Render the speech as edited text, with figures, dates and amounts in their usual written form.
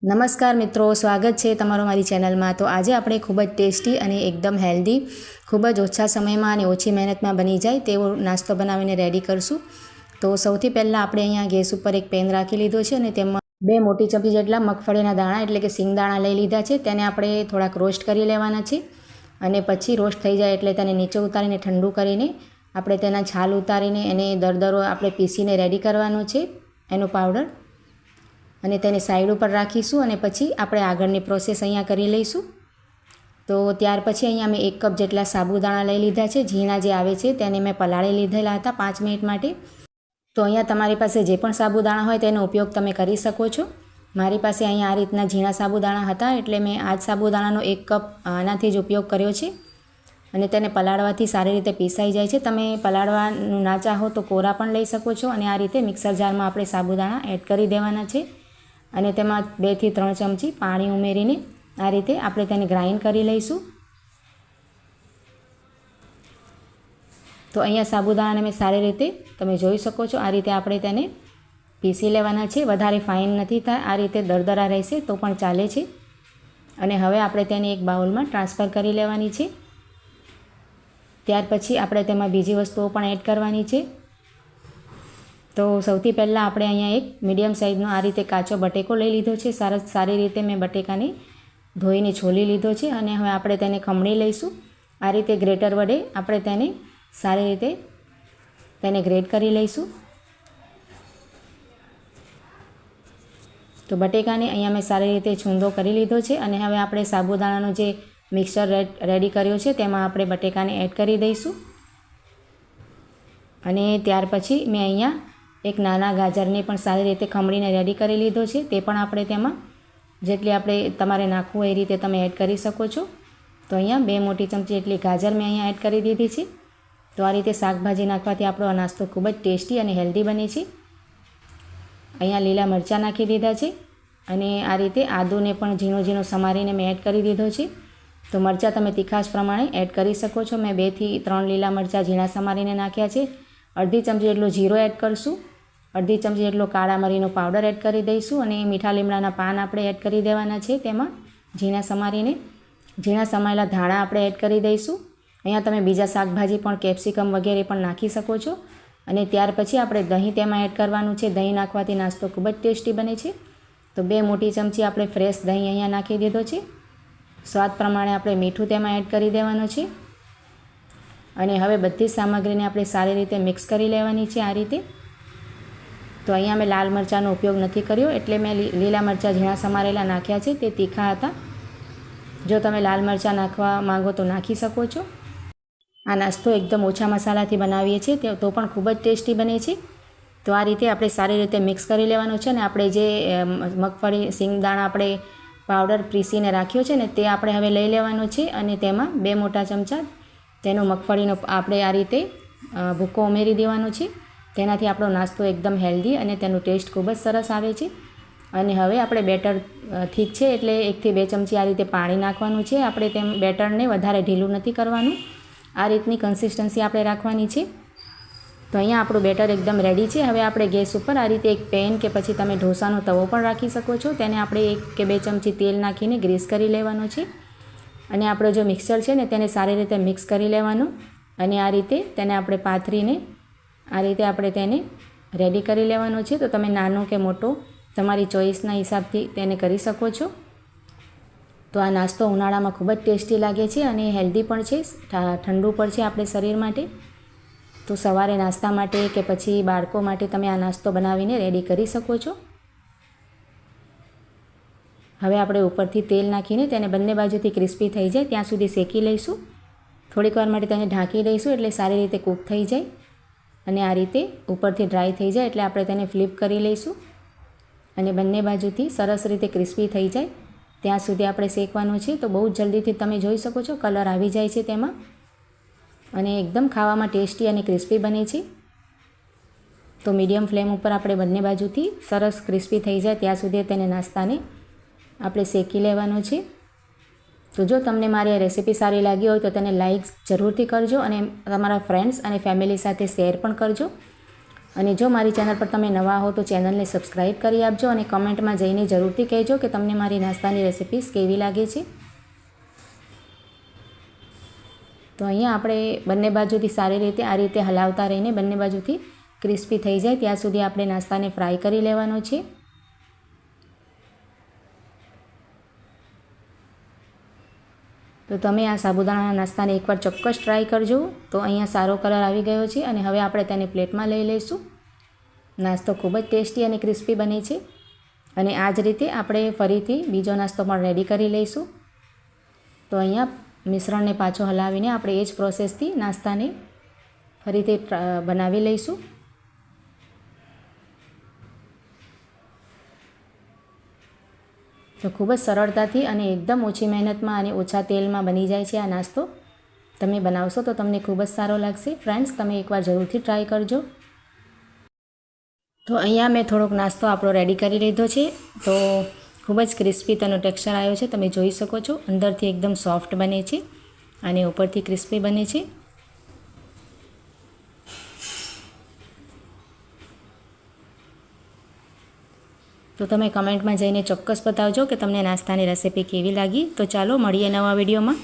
નમસ્કાર મિત્રો, સ્વાગત છે તમારો મારી ચેનલમાં। તો આજે આપણે ખૂબ જ ટેસ્ટી અને એકદમ હેલ્ધી, ખૂબ જ ઓછા સમયમાં અને ઓછી મહેનતમાં બની જાય તેવો નાસ્તો બનાવીને રેડી કરશું। તો સૌથી પહેલાં આપણે અહીંયા ગેસ ઉપર એક પેન રાખી લીધો છે અને તેમાં 2 મોટી ચમચી જેટલા મગફળીના દાણા એટલે કે સિંગદાણા લઈ લીધા છે। તેને આપણે થોડાક રોસ્ટ કરી લેવાના છે અને પછી રોસ્ટ થઈ જાય એટલે તેને નીચે ઉતારીને ઠંડુ કરીને આપણે તેના છાલ ઉતારીને એને દરદરો આપણે પીસીને રેડી કરવાનો છે એનો પાવડર, અને તેને સાઈડ ઉપર રાખીશું અને પછી આપણે આગળની પ્રોસેસ અહીંયા કરી લઈશું। તો ત્યાર પછી અહીંયા મેં 1 કપ જેટલા સાબુદાણા લઈ લીધા છે, ઝીણા જે આવે છે તેને મેં પલાળી લીધેલા હતા 5 મિનિટ માટે। તો અહીંયા તમારી પાસે જે પણ સાબુદાણા હોય તેનો ઉપયોગ તમે કરી શકો છો। મારી પાસે અહીંયા આ રીતના ઝીણા સાબુદાણા હતા એટલે મેં આ જ સાબુદાણાનો 1 કપ આનાથી જ ઉપયોગ કર્યો છે અને તેને પલાળવાથી સારી રીતે પીસાઈ જાય છે। તમે પલાળવાનું ના ચાહો તો કોરા પણ લઈ શકો છો અને આ રીતે મિક્સર જારમાં આપણે સાબુદાણા એડ કરી દેવાના છે અને તેમાં 2 થી 3 ચમચી પાણી ઉમેરીને આ રીતે આપણે તેને ગ્રાઇન્ડ કરી લઈશું। તો અહીંયા સાબુદાણાને મેં સારી રીતે તમે જોઈ શકો છો આ રીતે આપણે તેને પીસી લેવાના છે। વધારે ફાઇન નથી થાય, આ રીતે દરદરા રહેશે તો પણ ચાલે છે। અને હવે આપણે તેને એક બાઉલમાં ટ્રાન્સફર કરી લેવાની છે। ત્યાર પછી આપણે તેમાં બીજી વસ્તુઓ પણ એડ કરવાની છે। તો સૌથી પહેલાં આપણે અહીંયા એક મીડિયમ સાઇઝનો આ રીતે કાચો બટેકો લઈ લીધો છે। સારી રીતે મેં બટેકાને ધોઈને છોલી લીધો છે અને હવે આપણે તેને ખમણી લઈશું। આ રીતે ગ્રેટર વડે આપણે તેને સારી રીતે તેને ગ્રેટ કરી લઈશું। તો બટેકાને અહીંયા મેં સારી રીતે છૂંદો કરી લીધો છે અને હવે આપણે સાબુદાણાનો જે મિક્સર રેડી કર્યો છે તેમાં આપણે બટેકાને એડ કરી દઈશું। અને ત્યાર પછી મેં અહીંયા એક નાના ગાજરને પણ સારી રીતે ખમણીને રેડી કરી લીધો છે, તે પણ આપણે તેમાં જેટલી આપણે તમારે નાખવું એ રીતે તમે એડ કરી શકો છો। તો અહીંયા 2 મોટી ચમચી એટલી ગાજર મેં અહીંયા એડ કરી દીધી છે। તો આ રીતે શાકભાજી નાખવાથી આપણો આ નાસ્તો ખૂબ જ ટેસ્ટી અને હેલ્ધી બને છે। અહીંયા લીલા મરચાં નાખી દીધા છે અને આ રીતે આદુને પણ ઝીણો ઝીણો સમારીને મેં એડ કરી દીધો છે। તો મરચાં તમે તીખાશ પ્રમાણે એડ કરી શકો છો। મેં 2 થી 3 લીલા મરચાં ઝીણા સમારીને નાખ્યા છે। અડધી ચમચી જેટલો જીરો એડ કરશું, અડધી ચમચી જેટલો કાળા મરીનો પાવડર એડ કરી દઈશું અને મીઠા લીમડાના પાન આપણે એડ કરી દેવાના છે તેમાં ઝીણા સમારીને। ઝીણા સમાયેલા ધાણા આપણે એડ કરી દઈશું। અહીંયા તમે બીજા શાકભાજી પણ કેપ્સિકમ વગેરે પણ નાખી શકો છો। અને ત્યાર પછી આપણે દહીં તેમાં એડ કરવાનું છે। દહીં નાખવાથી નાસ્તો ખૂબ જ ટેસ્ટી બને છે। તો 2 મોટી ચમચી આપણે ફ્રેશ દહીં અહીંયા નાખી દીધો છે। સ્વાદ પ્રમાણે આપણે મીઠું તેમાં એડ કરી દેવાનું છે અને હવે બધી સામગ્રીને આપણે સારી રીતે મિક્સ કરી લેવાની છે આ રીતે। તો અહીંયા મેં લાલ મરચાંનો ઉપયોગ નથી કર્યો એટલે મેં લીલા મરચાં ઝીણા સમારેલા નાખ્યા છે, તે તીખા હતા। જો તમે લાલ મરચાં નાખવા માંગો તો નાખી શકો છો। આ નાસ્તો એકદમ ઓછા મસાલાથી બનાવીએ છીએ તો પણ ખૂબ જ ટેસ્ટી બને છે। તો આ રીતે આપણે સારી રીતે મિક્સ કરી લેવાનું છે અને આપણે જે મગફળી સિંગદાણા આપણે પાવડર પીસીને રાખ્યો છે ને તે આપણે હવે લઈ લેવાનો છે અને તેમાં 2 મોટા ચમચા તેનો મગફળીનો આપણે આ રીતે ભૂકો ઉમેરી દેવાનો છે। તેનાથી આપણો નાસ્તો એકદમ હેલ્ધી અને તેનું ટેસ્ટ ખૂબ જ સરસ આવે છે। અને હવે આપણે બેટર ઠીક છે એટલે 1 થી 2 ચમચી આ રીતે પાણી નાખવાનું છે। આપણે તેમ બેટરને વધારે ઢીલું નથી કરવાનું, આ રીતની કન્સિસ્ટન્સી આપણે રાખવાની છે। તો અહીંયા આપણું બેટર એકદમ રેડી છે। હવે આપણે ગેસ ઉપર આ રીતે એક પેન કે પછી તમે ઢોસાનો તવો પણ રાખી શકો છો, તેને આપણે 1 કે 2 ચમચી તેલ નાખીને ગ્રીસ કરી લેવાનો છે અને આપણો જે મિક્સર છે ને તેને સારી રીતે મિક્સ કરી લેવાનું અને આ રીતે તેને આપણે પાથરીને આ રીતે આપણે તેને રેડી કરી લેવાનો છે। તો તમે નાનો કે મોટો તમારી ચોઈસના હિસાબથી તેને કરી શકો છો। તો આ નાસ્તો ઉનાળામાં ખૂબ જ ટેસ્ટી લાગે છે અને હેલ્ધી પણ છે, ઠંડુ પણ છે આપણે શરીર માટે। તો સવારે નાસ્તા માટે કે પછી બાળકો માટે તમે આ નાસ્તો બનાવીને રેડી કરી શકો છો। હવે આપણે ઉપરથી તેલ નાખીને તેને બંને બાજુથી ક્રિસ્પી થઈ જાય ત્યાં સુધી શેકી લઈશું। થોડીક વાર માટે તેને ઢાંકી દઈશું એટલે સારી રીતે કૂક થઈ જાય અને આ રીતે ઉપરથી ડ્રાય થઈ જાય એટલે આપણે તેને ફ્લિપ કરી લઈશું અને બંને બાજુથી સરસ રીતે ક્રિસ્પી થઈ જાય ત્યાં સુધી આપણે શેકવાનું છે। તો બહુ જલ્દીથી તમે જોઈ શકો છો કલર આવી જાય છે તેમાં અને એકદમ ખાવામાં ટેસ્ટી અને ક્રિસ્પી બને છે। તો મીડિયમ ફ્લેમ ઉપર આપણે બંને બાજુથી સરસ ક્રિસ્પી થઈ જાય ત્યાં સુધી તેને નાસ્તાને આપણે શેકી લેવાનો છે। તો જો તમને મારી આ રેસીપી સારી લાગી હોય તો તેને લાઈક જરૂરથી કરજો અને તમારા ફ્રેન્ડ્સ અને ફેમિલી સાથે શેર પણ કરજો। અને જો મારી ચેનલ પર તમે નવા હો તો ચેનલને સબસ્ક્રાઈબ કરી આપજો અને કમેન્ટમાં જઈને જરૂરથી કહેજો કે તમને મારી નાસ્તાની રેસિપીસ કેવી લાગે છે. તો અહીંયા આપણે બંને બાજુથી સારી રીતે આ રીતે હલાવતા રહીને બંને બાજુથી ક્રિસ્પી થઈ જાય ત્યાં સુધી આપણે નાસ્તાને ફ્રાય કરી લેવાનો છે. તો તમે આ સાબુદાણાના નાસ્તાને એકવાર ચોક્કસ ટ્રાય કરજો. તો અહીંયા સારો કલર આવી ગયો છે અને હવે આપણે તેને પ્લેટમાં લઈ લઈશું. નાસ્તો ખૂબ જ ટેસ્ટી અને ક્રિસ્પી બને છે અને આ જ રીતે આપણે ફરીથી બીજો નાસ્તો પણ રેડી કરી લઈશું. તો અહીંયા મિશ્રણને પાછો હલાવીને આપણે એ જ પ્રોસેસથી નાસ્તાને ફરીથી બનાવી લઈશું. તો ખૂબ જ સરળતાથી અને એકદમ ઓછી મહેનતમાં અને ઓછા તેલમાં બની જાય છે આ નાસ્તો. તમે બનાવશો તો તમને ખૂબ જ સારો લાગશે. ફ્રેન્ડ્સ, તમે એકવાર જરૂરથી ટ્રાય કરજો. તો અહીંયા મેં થોડોક નાસ્તો આપણો રેડી કરી લીધો છે. તો ખૂબ જ ક્રિસ્પી તેનો ટેક્સચર આવ્યો છે, તમે જોઈ શકો છો. અંદરથી એકદમ સોફ્ટ બને છે અને ઉપરથી ક્રિસ્પી બને છે. તો તમે કમેન્ટમાં જઈને ચોક્કસ બતાવજો કે તમને નાસ્તાની રેસિપી કેવી લાગી. તો ચાલો મળીએ નવા વિડીયોમાં.